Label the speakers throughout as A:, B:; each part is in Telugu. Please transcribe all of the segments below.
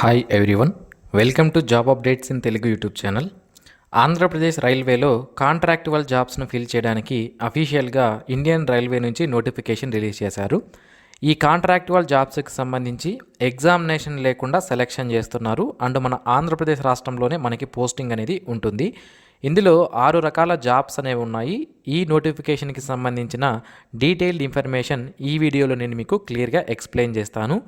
A: Hi everyone, welcome to job updates in Telugu YouTube channel. Andhra Pradesh రైల్వేలో కాంట్రాక్టువల్ జాబ్స్ను ఫిల్ చేయడానికి అఫీషియల్గా ఇండియన్ రైల్వే నుంచి నోటిఫికేషన్ రిలీజ్ చేశారు. ఈ కాంట్రాక్టువల్ జాబ్స్కి సంబంధించి ఎగ్జామినేషన్ లేకుండా సెలెక్షన్ చేస్తున్నారు. అండ్ మన ఆంధ్రప్రదేశ్ రాష్ట్రంలోనే మనకి పోస్టింగ్ అనేది ఉంటుంది. ఇందులో 6 రకాల జాబ్స్ అనేవి ఉన్నాయి. ఈ నోటిఫికేషన్కి సంబంధించిన డీటెయిల్డ్ ఇన్ఫర్మేషన్ ఈ వీడియోలో నేను మీకు క్లియర్గా ఎక్స్ప్లెయిన్ చేస్తాను.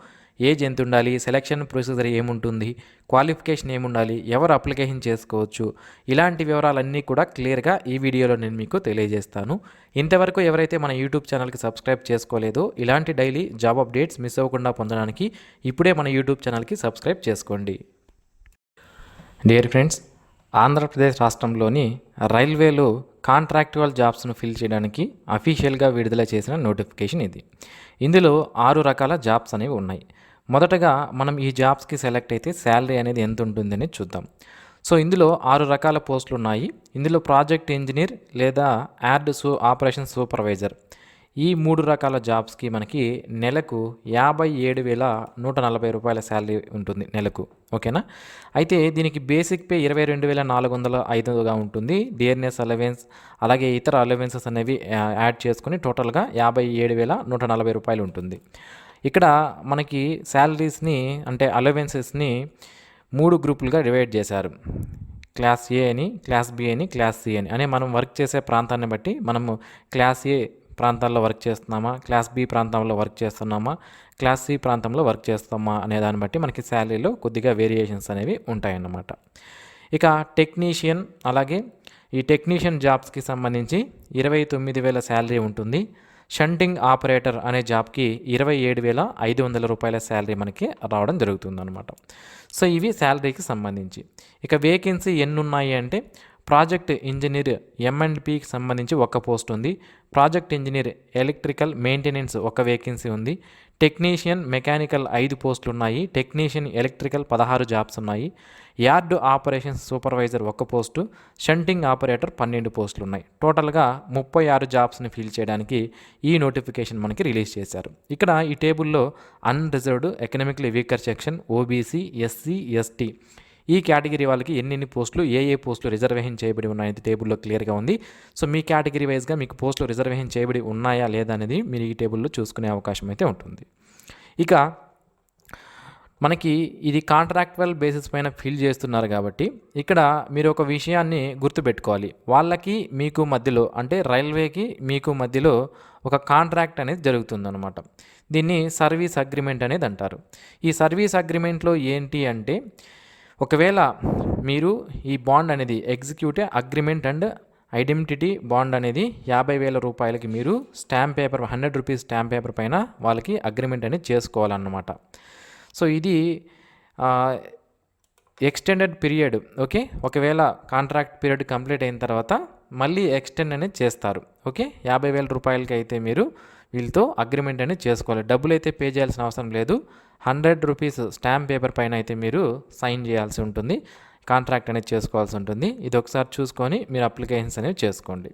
A: ఏజ్ ఎంత ఉండాలి, సెలక్షన్ ప్రొసీజర్ ఏముంటుంది, క్వాలిఫికేషన్ ఏముండాలి, ఎవరు అప్లికేషన్ చేసుకోవచ్చు, ఇలాంటి వివరాలన్నీ కూడా క్లియర్గా ఈ వీడియోలో నేను మీకు తెలియజేస్తాను. ఇంతవరకు ఎవరైతే మన యూట్యూబ్ ఛానల్కి సబ్స్క్రైబ్ చేసుకోలేదో ఇలాంటి డైలీ జాబ్ అప్డేట్స్ మిస్ అవ్వకుండా పొందడానికి ఇప్పుడే మన యూట్యూబ్ ఛానల్కి సబ్స్క్రైబ్ చేసుకోండి. డియర్ ఫ్రెండ్స్, ఆంధ్రప్రదేశ్ రాష్ట్రంలోని రైల్వేలో కాంట్రాక్టువల్ జాబ్స్ను ఫిల్ చేయడానికి అఫీషియల్గా విడుదల చేసిన నోటిఫికేషన్ ఇది. ఇందులో 6 రకాల జాబ్స్ అనేవి ఉన్నాయి. మొదటగా మనం ఈ జాబ్స్కి సెలెక్ట్ అయితే శాలరీ అనేది ఎంత ఉంటుందని చూద్దాం. సో ఇందులో 6 రకాల పోస్టులు ఉన్నాయి. ఇందులో ప్రాజెక్ట్ ఇంజనీర్ లేదా ఆపరేషన్ సూపర్వైజర్, ఈ 3 రకాల జాబ్స్కి మనకి నెలకు 57,140 రూపాయల శాలరీ ఉంటుంది నెలకు. ఓకేనా? అయితే దీనికి బేసిక్ పే 22,405గా ఉంటుంది. డియర్నెస్ అలవెన్స్ అలాగే ఇతర అలవెన్సెస్ అనేవి యాడ్ చేసుకుని టోటల్గా 57,140 రూపాయలు ఉంటుంది. ఇక్కడ మనకి శాలరీస్ని అంటే అలవెన్సెస్ని 3 గ్రూపులుగా డివైడ్ చేశారు. క్లాస్ ఏ అని, క్లాస్ బి అని, క్లాస్ సి అని మనం వర్క్ చేసే ప్రాంతాన్ని బట్టి మనము క్లాస్ ఏ ప్రాంతాల్లో వర్క్ చేస్తున్నామా, క్లాస్ బి ప్రాంతంలో వర్క్ చేస్తున్నామా, క్లాస్ సి ప్రాంతంలో వర్క్ చేస్తామా అనే దాన్ని బట్టి మనకి శాలరీలో కొద్దిగా వేరియేషన్స్ అనేవి ఉంటాయన్నమాట. ఇక టెక్నీషియన్, అలాగే ఈ టెక్నీషియన్ జాబ్స్కి సంబంధించి 29,000 శాలరీ ఉంటుంది. షంటింగ్ ఆపరేటర్ అనే జాబ్కి 27,500 రూపాయల శాలరీ మనకి రావడం జరుగుతుందన్నమాట. సో ఇవి శాలరీకి సంబంధించి. ఇక వేకెన్సీ ఎన్ని ఉన్నాయి అంటే ప్రాజెక్ట్ ఇంజనీర్ M&Pకి సంబంధించి ఒక పోస్ట్ ఉంది. ప్రాజెక్ట్ ఇంజనీర్ ఎలక్ట్రికల్ మెయింటెనెన్స్ ఒక వేకెన్సీ ఉంది. టెక్నీషియన్ మెకానికల్ 5 పోస్టులు ఉన్నాయి. టెక్నీషియన్ ఎలక్ట్రికల్ 16 జాబ్స్ ఉన్నాయి. యార్డ్ ఆపరేషన్స్ సూపర్వైజర్ ఒక పోస్టు, షంటింగ్ ఆపరేటర్ 12 పోస్టులు ఉన్నాయి. టోటల్గా 36 జాబ్స్ని ఫిల్ చేయడానికి ఈ నోటిఫికేషన్ మనకి రిలీజ్ చేశారు. ఇక్కడ ఈ టేబుల్లో unreserved, economically weaker section, OBC, SC, ST ఈ కేటగిరీ వాళ్ళకి ఎన్ని పోస్టులు, ఏ పోస్టులు రిజర్వేషన్ చేయబడి ఉన్నాయనేది టేబుల్లో క్లియర్గా ఉంది. సో మీ కేటగిరీ వైజ్గా మీకు పోస్టులు రిజర్వేషన్ చేయబడి ఉన్నాయా లేదా అనేది మీరు ఈ టేబుల్లో చూసుకునే అవకాశం అయితే ఉంటుంది. ఇక మనకి ఇది కాంట్రాక్టువల్ బేసిస్ పైన ఫిల్ చేస్తున్నారు కాబట్టి ఇక్కడ మీరు ఒక విషయాన్ని గుర్తుపెట్టుకోవాలి. వాళ్ళకి మీకు మధ్యలో అంటే రైల్వేకి మీకు మధ్యలో ఒక కాంట్రాక్ట్ అనేది జరుగుతుందన్నమాట. దీన్ని సర్వీస్ అగ్రిమెంట్ అనేది అంటారు. ఈ సర్వీస్ అగ్రిమెంట్లో ఏంటి అంటే ఒకవేళ మీరు ఈ బాండ్ అనేది executive agreement and identity bond అనేది 50,000 రూపాయలకి మీరు stamp paper 100 rupees stamp paper పైన వాళ్ళకి అగ్రిమెంట్ అనేది చేసుకోవాలన్నమాట. సో ఇది ఎక్స్టెండెడ్ పీరియడ్. ఓకే, ఒకవేళ కాంట్రాక్ట్ పీరియడ్ కంప్లీట్ అయిన తర్వాత మళ్ళీ ఎక్స్టెండ్ అనేది చేస్తారు. ఓకే, 50,000 రూపాయలకి అయితే మీరు వీళ్ళతో అగ్రిమెంట్ అనేది చేసుకోవాలి. డబ్బులు అయితే పే చేయాల్సిన అవసరం లేదు. 100 రూపీస్ స్టాంప్ పేపర్ పైన అయితే మీరు సైన్ చేయాల్సి ఉంటుంది, కాంట్రాక్ట్ అనేది చేసుకోవాల్సి ఉంటుంది. ఇది ఒకసారి చూసుకొని మీరు అప్లికేషన్స్ అనేవి చేసుకోండి.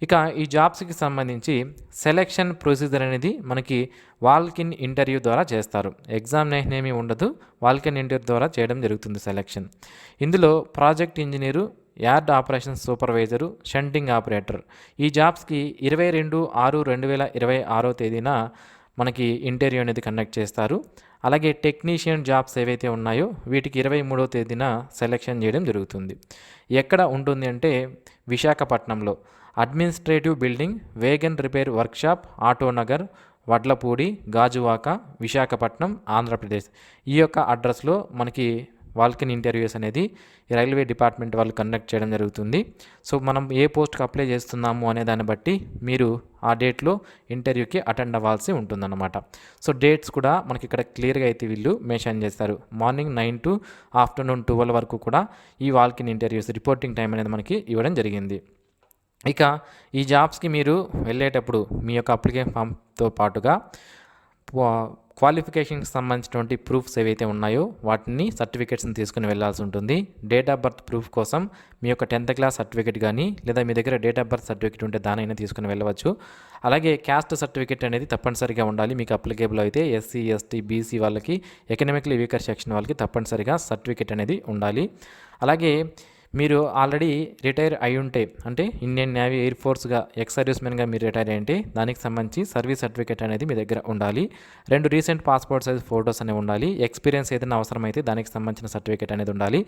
A: ఇక ఈ జాబ్స్కి సంబంధించి సెలెక్షన్ ప్రొసీజర్ అనేది మనకి వాల్కిన్ ఇంటర్వ్యూ ద్వారా చేస్తారు. ఎగ్జామినేషన్ ఏమీ ఉండదు, వాల్కిన్ ఇంటర్వ్యూ ద్వారా చేయడం జరుగుతుంది సెలెక్షన్. ఇందులో project engineer, yard operations supervisor, shunting operator ఈ జాబ్స్కి 22/6/2026 తేదీన మనకి ఇంటర్వ్యూ అనేది కండక్ట్ చేస్తారు. అలాగే టెక్నీషియన్ జాబ్స్ ఏవైతే ఉన్నాయో వీటికి 23వ తేదీన సెలెక్షన్ చేయడం జరుగుతుంది. ఎక్కడ ఉంటుంది అంటే విశాఖపట్నంలో administrative building, wagon repair workshop, Autonagar, Vadlapudi, Gajuwaka, Visakhapatnam, Andhra Pradesh. ఈ యొక్క అడ్రస్లో మనకి వాల్కిన్ ఇంటర్వ్యూస్ అనేది రైల్వే డిపార్ట్మెంట్ వాళ్ళు కండక్ట్ చేయడం జరుగుతుంది. సో మనం ఏ పోస్ట్కి అప్లై చేస్తున్నాము అనే దాన్ని బట్టి మీరు ఆ డేట్లో ఇంటర్వ్యూకి అటెండ్ అవ్వాల్సి ఉంటుందన్నమాట. సో డేట్స్ కూడా మనకి ఇక్కడ క్లియర్గా అయితే వీళ్ళు మెన్షన్ చేస్తారు. మార్నింగ్ 9 to ఆఫ్టర్నూన్ 12 వరకు కూడా ఈ వాల్కిన్ ఇంటర్వ్యూస్ రిపోర్టింగ్ టైం అనేది మనకి ఇవ్వడం జరిగింది. ఇక ఈ జాబ్స్కి మీరు వెళ్ళేటప్పుడు మీ యొక్క అప్లికేషన్ ఫామ్తో పాటుగా క్వాలిఫికేషన్కి సంబంధించినటువంటి ప్రూఫ్స్ ఏవైతే ఉన్నాయో వాటిని సర్టిఫికేట్స్ని తీసుకుని వెళ్ళాల్సి ఉంటుంది. డేట్ ఆఫ్ బర్త్ ప్రూఫ్ కోసం మీ యొక్క 10th క్లాస్ సర్టిఫికేట్ కానీ లేదా మీ దగ్గర డేట్ ఆఫ్ బర్త్ సర్టిఫికేట్ ఉంటే దానైనా తీసుకుని వెళ్ళవచ్చు. అలాగే క్యాస్ట్ సర్టిఫికేట్ అనేది తప్పనిసరిగా ఉండాలి. మీకు అప్లికేబుల్ అయితే ఎస్సీ, ఎస్టీ, బీసీ వాళ్ళకి, ఎకనామికలీ వీకర్ సెక్షన్ వాళ్ళకి తప్పనిసరిగా సర్టిఫికేట్ అనేది ఉండాలి. అలాగే మీరు ఆల్రెడీ రిటైర్ అయి ఉంటే, అంటే ఇండియన్ నేవీ, ఎయిర్ ఫోర్స్గా ఎక్స్ సర్వీస్మెన్గా మీరు రిటైర్ అయ్యింటే దానికి సంబంధించి సర్వీస్ సర్టిఫికేట్ అనేది మీ దగ్గర ఉండాలి. 2 రీసెంట్ పాస్పోర్ట్ సైజ్ ఫోటోస్ అనేవి ఉండాలి. ఎక్స్పీరియన్స్ ఏదైనా అవసరమైతే దానికి సంబంధించిన సర్టిఫికేట్ అనేది ఉండాలి.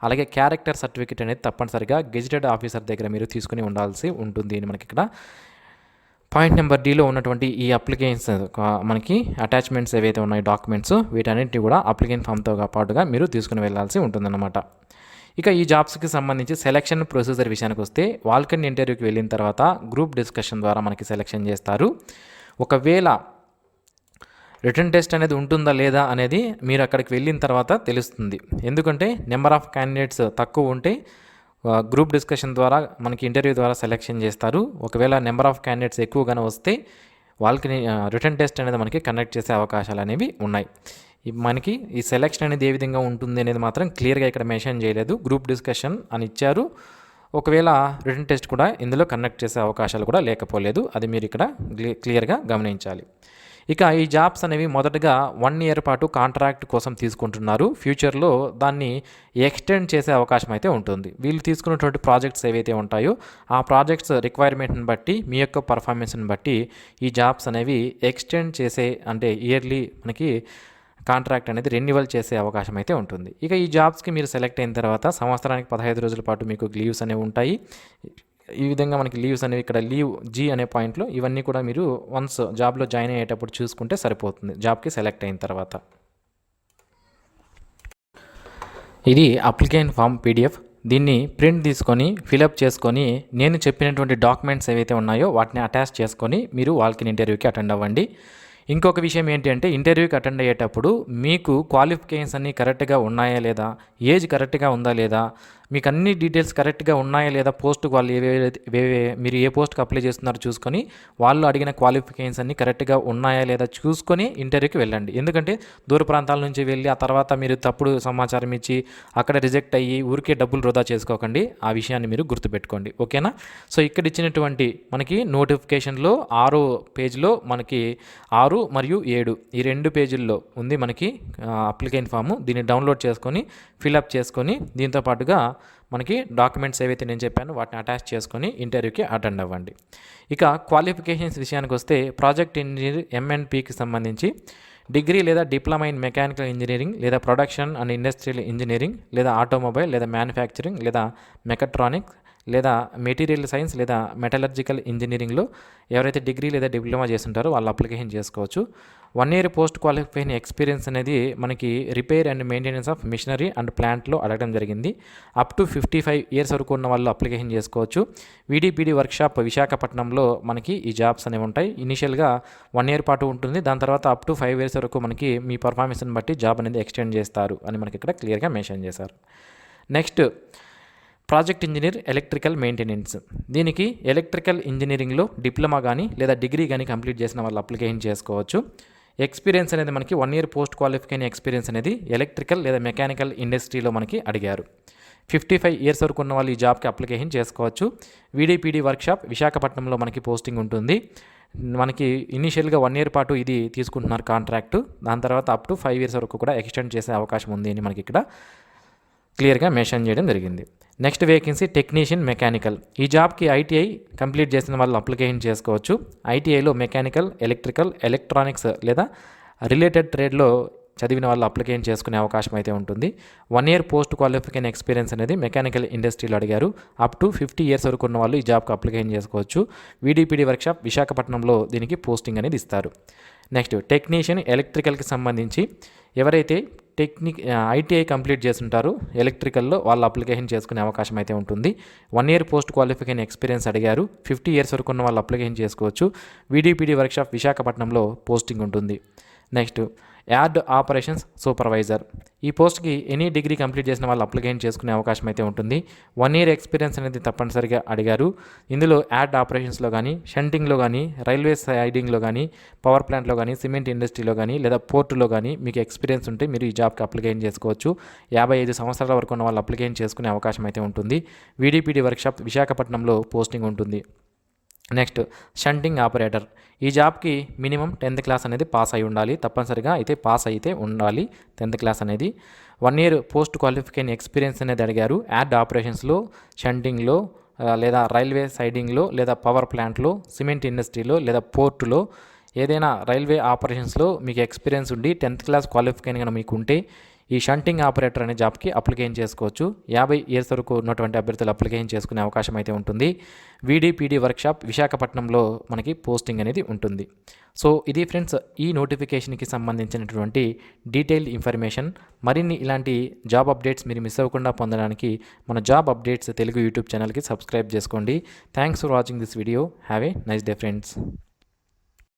A: అలాగే క్యారెక్టర్ సర్టిఫికేట్ అనేది తప్పనిసరిగా గెజిటెడ్ ఆఫీసర్ దగ్గర మీరు తీసుకుని ఉండాల్సి ఉంటుంది. మనకి ఇక్కడ పాయింట్ నెంబర్ డీలో ఉన్నటువంటి ఈ అప్లికేషన్స్ మనకి అటాచ్మెంట్స్ ఏవైతే ఉన్నాయో డాక్యుమెంట్స్, వీటన్నిటిని కూడా అప్లికేషన్ ఫామ్తో పాటుగా మీరు తీసుకుని వెళ్ళాల్సి ఉంటుందన్నమాట. ఇక ఈ జాబ్స్కి సంబంధించి సెలక్షన్ ప్రొసీజర్ విషయానికి వస్తే, వాల్కన్ ఇంటర్వ్యూకి వెళ్ళిన తర్వాత గ్రూప్ డిస్కషన్ ద్వారా మనకి సెలక్షన్ చేస్తారు. ఒకవేళ రిటర్న్ టెస్ట్ అనేది ఉంటుందా లేదా అనేది మీరు అక్కడికి వెళ్ళిన తర్వాత తెలుస్తుంది. ఎందుకంటే నెంబర్ ఆఫ్ క్యాండిడేట్స్ తక్కువ ఉంటే గ్రూప్ డిస్కషన్ ద్వారా మనకి ఇంటర్వ్యూ ద్వారా సెలెక్షన్ చేస్తారు. ఒకవేళ నెంబర్ ఆఫ్ క్యాండిడేట్స్ ఎక్కువగానే వస్తే వాళ్ళకి రిటర్న్ టెస్ట్ అనేది మనకి కండక్ట్ చేసే అవకాశాలు అనేవి ఉన్నాయి. మనకి ఈ సెలెక్షన్ అనేది ఏ విధంగా ఉంటుంది అనేది మాత్రం క్లియర్గా ఇక్కడ మెన్షన్ చేయలేదు. గ్రూప్ డిస్కషన్ అని ఇచ్చారు. ఒకవేళ రిటర్న్ టెస్ట్ కూడా ఇందులో కండక్ట్ చేసే అవకాశాలు కూడా లేకపోలేదు. అది మీరు ఇక్కడ క్లియర్గా గమనించాలి. ఇక ఈ జాబ్స్ అనేవి మొదటగా 1 year పాటు కాంట్రాక్ట్ కోసం తీసుకుంటున్నారు. ఫ్యూచర్లో దాన్ని ఎక్స్టెండ్ చేసే అవకాశం అయితే ఉంటుంది. వీళ్ళు తీసుకున్నటువంటి ప్రాజెక్ట్స్ ఏవైతే ఉంటాయో ఆ ప్రాజెక్ట్స్ రిక్వైర్మెంట్ని బట్టి, మీ యొక్క పర్ఫార్మెన్స్ని బట్టి ఈ జాబ్స్ అనేవి ఎక్స్టెండ్ చేసే, అంటే ఇయర్లీ మనకి కాంట్రాక్ట్ అనేది రెన్యువల్ చేసే అవకాశం అయితే ఉంటుంది. ఇక ఈ జాబ్స్కి మీరు సెలెక్ట్ అయిన తర్వాత సంవత్సరానికి 15 రోజుల పాటు మీకు లీవ్స్ అనేవి ఉంటాయి. ఈ విధంగా మనకి లీవ్స్ అనేవి ఇక్కడ లీవ్ జీ అనే పాయింట్లో ఇవన్నీ కూడా మీరు వన్స్ జాబ్లో జాయిన్ అయ్యేటప్పుడు చూసుకుంటే సరిపోతుంది, జాబ్కి సెలెక్ట్ అయిన తర్వాత. ఇది అప్లికేషన్ ఫామ్ పీడిఎఫ్. దీన్ని ప్రింట్ తీసుకొని ఫిలప్ చేసుకొని నేను చెప్పినటువంటి డాక్యుమెంట్స్ ఏవైతే ఉన్నాయో వాటిని అటాచ్ చేసుకొని మీరు వాల్కిన్ ఇంటర్వ్యూకి అటెండ్ అవ్వండి. ఇంకొక విషయం ఏంటి అంటే, ఇంటర్వ్యూకి అటెండ్ అయ్యేటప్పుడు మీకు క్వాలిఫికేషన్స్ అన్నీ కరెక్ట్గా ఉన్నాయా లేదా, ఏజ్ కరెక్ట్గా ఉందా లేదా, మీకు అన్ని డీటెయిల్స్ కరెక్ట్గా ఉన్నాయా లేదా, పోస్ట్కి వాళ్ళు మీరు ఏ పోస్ట్కి అప్లై చేస్తున్నారో చూసుకొని వాళ్ళు అడిగిన క్వాలిఫికేషన్స్ అన్నీ కరెక్ట్గా ఉన్నాయా లేదా చూసుకొని ఇంటర్వ్యూకి వెళ్ళండి. ఎందుకంటే దూర ప్రాంతాల నుంచి వెళ్ళి ఆ తర్వాత మీరు తప్పుడు సమాచారం ఇచ్చి అక్కడ రిజెక్ట్ అయ్యి ఊరికే డబ్బులు వృధా చేసుకోకండి. ఆ విషయాన్ని మీరు గుర్తుపెట్టుకోండి, ఓకేనా? సో ఇక్కడ ఇచ్చినటువంటి మనకి నోటిఫికేషన్లో 6వ పేజ్లో మనకి 6 మరియు 7 ఈ 2 పేజీల్లో ఉంది మనకి అప్లికేషన్ ఫాము. దీన్ని డౌన్లోడ్ చేసుకొని ఫిలప్ చేసుకొని దీంతో పాటుగా మనకి డాక్యుమెంట్స్ ఏవైతే నేను చెప్పానో వాటిని అటాచ్ చేసుకొని ఇంటర్వ్యూకి అటెండ్ అవ్వండి. ఇక క్వాలిఫికేషన్స్ విషయానికి వస్తే, ప్రాజెక్ట్ ఇంజనీర్ MNPకి సంబంధించి డిగ్రీ లేదా డిప్లొమా ఇన్ మెకానికల్ ఇంజనీరింగ్ లేదా ప్రొడక్షన్ అండ్ ఇండస్ట్రియల్ ఇంజనీరింగ్ లేదా ఆటోమొబైల్ లేదా మ్యానుఫ్యాక్చరింగ్ లేదా మెకాట్రానిక్స్ లేదా మెటీరియల్ సైన్స్ లేదా మెటలర్జికల్ ఇంజనీరింగ్లో ఎవరైతే డిగ్రీ లేదా డిప్లొమా చేస్తుంటారో వాళ్ళు అప్లికేషన్ చేసుకోవచ్చు. 1 year పోస్ట్ క్వాలిఫైయింగ్ ఎక్స్పీరియన్స్ అనేది మనకి repair and maintenance of machinery and ప్లాంట్లో అడగడం జరిగింది. అప్ టు 55 years వరకు ఉన్న వాళ్ళు అప్లికేషన్ చేసుకోవచ్చు. VDPD వర్క్షాప్ విశాఖపట్నంలో మనకి ఈ జాబ్స్ అనేవి ఉంటాయి. ఇనిషియల్గా 1 year పాటు ఉంటుంది. దాని తర్వాత అప్ టు 5 years వరకు మనకి మీ పర్ఫార్మెన్స్ని బట్టి జాబ్ అనేది ఎక్స్టెండ్ చేస్తారు అని మనకి ఇక్కడ క్లియర్గా మెన్షన్ చేశారు. Next project engineer electrical maintenance. దీనికి ఎలక్ట్రికల్ ఇంజనీరింగ్లో డిప్లొమా కానీ లేదా డిగ్రీ కానీ కంప్లీట్ చేసిన వాళ్ళు అప్లికేషన్ చేసుకోవచ్చు. ఎక్స్పీరియన్స్ అనేది మనకి 1 year పోస్ట్ క్వాలిఫికేషన్ ఎక్స్పీరియన్స్ అనేది ఎలక్ట్రికల్ లేదా మెకానికల్ ఇండస్ట్రీలో మనకి అడిగారు. 55 years వరకు ఉన్న వాళ్ళు ఈ జాబ్కి అప్లికేషన్ చేసుకోవచ్చు. VDPD వర్క్షాప్ విశాఖపట్నంలో మనకి పోస్టింగ్ ఉంటుంది. మనకి ఇనిషియల్గా 1 year పాటు ఇది తీసుకుంటున్నారు కాంట్రాక్టు. దాని తర్వాత అప్ టు 5 years వరకు కూడా ఎక్స్టెండ్ చేసే అవకాశం ఉంది అని మనకి ఇక్కడ క్లియర్గా మెన్షన్ చేయడం జరిగింది. Next vacancy technician mechanical. ఈ జాబ్కి ITI కంప్లీట్ చేసిన వాళ్ళు అప్లికేషన్ చేసుకోవచ్చు. ITIలో మెకానికల్, ఎలక్ట్రికల్, ఎలక్ట్రానిక్స్ లేదా రిలేటెడ్ ట్రేడ్లో చదివిన వాళ్ళు అప్లికేషన్ చేసుకునే అవకాశం అయితే ఉంటుంది. 1 year పోస్ట్ క్వాలిఫికేషన్ ఎక్స్పీరియన్స్ అనేది మెకానికల్ ఇండస్ట్రీలో అడిగారు. అప్ టు 50 years వరకు ఉన్న వాళ్ళు ఈ జాబ్కి అప్లికేషన్ చేసుకోవచ్చు. VDPD వర్క్షాప్ విశాఖపట్నంలో దీనికి పోస్టింగ్ అనేది ఇస్తారు. నెక్స్ట్ టెక్నీషియన్ ఎలక్ట్రికల్కి సంబంధించి ఎవరైతే ITI కంప్లీట్ చేస్తుంటారు ఎలక్ట్రికల్లో వాళ్ళు అప్లికేషన్ చేసుకునే అవకాశం అయితే ఉంటుంది. 1 year పోస్ట్ క్వాలిఫికేషన్ ఎక్స్పీరియన్స్ అడిగారు. 50 years వరకు ఉన్న వాళ్ళు అప్లికేషన్ చేసుకోవచ్చు. VDPD వర్క్షాప్ విశాఖపట్నంలో పోస్టింగ్ ఉంటుంది. Next yard operations supervisor. ఈ పోస్ట్కి ఎనీ డిగ్రీ కంప్లీట్ చేసిన వాళ్ళు అప్లికేషన్ చేసుకునే అవకాశం అయితే ఉంటుంది. 1 year ఎక్స్పీరియన్స్ అనేది తప్పనిసరిగా అడిగారు. ఇందులో యార్డ్ ఆపరేషన్స్లో కానీ, షంటింగ్లో కానీ, రైల్వే సైడింగ్లో కానీ, పవర్ ప్లాంట్లో కానీ, సిమెంట్ ఇండస్ట్రీలో కానీ లేదా పోర్టులో కానీ మీకు ఎక్స్పీరియన్స్ ఉంటే మీరు ఈ జాబ్కి అప్లికేషన్ చేసుకోవచ్చు. 55 సంవత్సరాల వరకు ఉన్న వాళ్ళు అప్లికేషన్ చేసుకునే అవకాశం అయితే ఉంటుంది. వీడిపిడి వర్క్షాప్ విశాఖపట్నంలో పోస్టింగ్ ఉంటుంది. Next shunting operator. ఈ జాబ్కి మినిమం 10th క్లాస్ అనేది పాస్ అయి ఉండాలి. తప్పనిసరిగా అయితే పాస్ అయితే ఉండాలి 10th క్లాస్ అనేది. 1 year పోస్ట్ క్వాలిఫికేషన్ ఎక్స్పీరియన్స్ అనేది అడిగారు. యాడ్ ఆపరేషన్స్లో, షంటింగ్లో లేదా రైల్వే సైడింగ్లో లేదా పవర్ ప్లాంట్లో, సిమెంట్ ఇండస్ట్రీలో లేదా పోర్టులో ఏదైనా రైల్వే ఆపరేషన్స్లో మీకు ఎక్స్పీరియన్స్ ఉండి 10th క్లాస్ క్వాలిఫికేషన్ కనుక మీకు ఉంటే ఈ షంటింగ్ ఆపరేటర్ అనే జాబ్కి అప్లికేషన్ చేసుకోవచ్చు. 50 years వరకు ఉన్నటువంటి అభ్యర్థులు అప్లికేషన్ చేసుకునే అవకాశం అయితే ఉంటుంది. వీడిపిడి వర్క్షాప్ విశాఖపట్నంలో మనకి పోస్టింగ్ అనేది ఉంటుంది. సో ఇది ఫ్రెండ్స్ ఈ నోటిఫికేషన్కి సంబంధించినటువంటి డీటెయిల్డ్ ఇన్ఫర్మేషన్. మరిన్ని ఇలాంటి జాబ్ అప్డేట్స్ మీరు మిస్ అవ్వకుండా పొందడానికి మన జాబ్ అప్డేట్స్ తెలుగు యూట్యూబ్ ఛానల్కి సబ్స్క్రైబ్ చేసుకోండి. Thanks for watching this video. Have a nice day friends.